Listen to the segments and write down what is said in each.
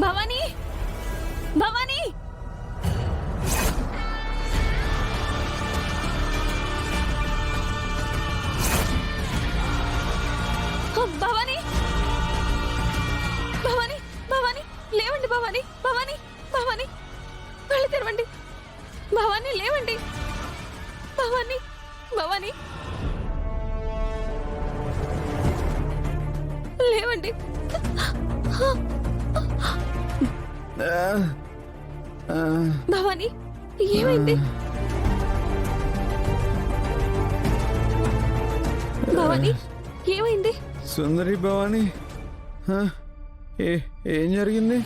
భవానీ భవానీ భవానీ భవానీ భవానీ లేవండి భవానీ భవానీ భవానీ కళ్ళు తెరవండి భవానీ లేవండి భవానీ భవానీ లేవండి భవానీ ఏమైంది భవానీ ఏమైంది సుందరి భవాని ఏం జరిగింది?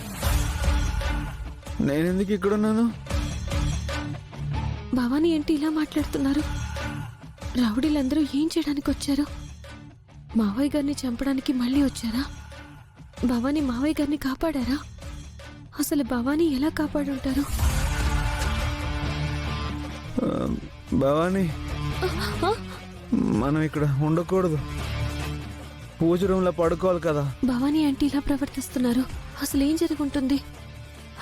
నేనెందుకు ఇక్కడున్నాను? భవానీ ఏంటి ఇలా మాట్లాడుతున్నారు? రౌడీలందరూ ఏం చేయడానికి వచ్చారు? మావయ్య గారిని చంపడానికి మళ్ళీ వచ్చారా? భవానీ మావయ్య గారిని కాపాడారా? అసలు భవానీ ఎలా కాపాడుంటారు? భవాని మనం ఇక్కడ ఉండకూడదు, పూజ రూమ్లో పడుకోవాలి కదా. భవానీ ఆంటీ ఇలా ప్రవర్తిస్తున్నారు. అసలు ఏం జరుగుంటుంది?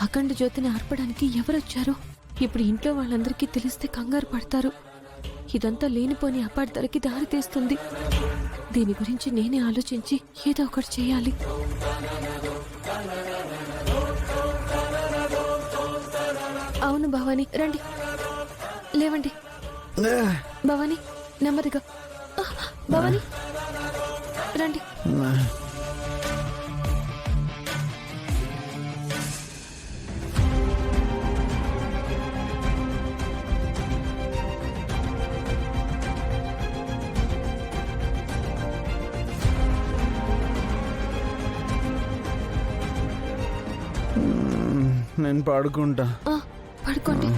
అఖండ జ్యోతిని ఆర్పడానికి ఎవరొచ్చారు? ఇప్పుడు ఇంట్లో వాళ్ళందరికీ తెలిస్తే కంగారు పడతారు. ఇదంతా లేనిపోని అపార్థాలకి దారి తీస్తుంది. దీని గురించి నేనే ఆలోచించి ఏదో ఒకటి చేయాలి. అవును భవానీ, రండి, లేవండి భవానీ, నెమ్మదిగా. భవానీ రండి. నేను పడుకుంటా. పడుకోండి.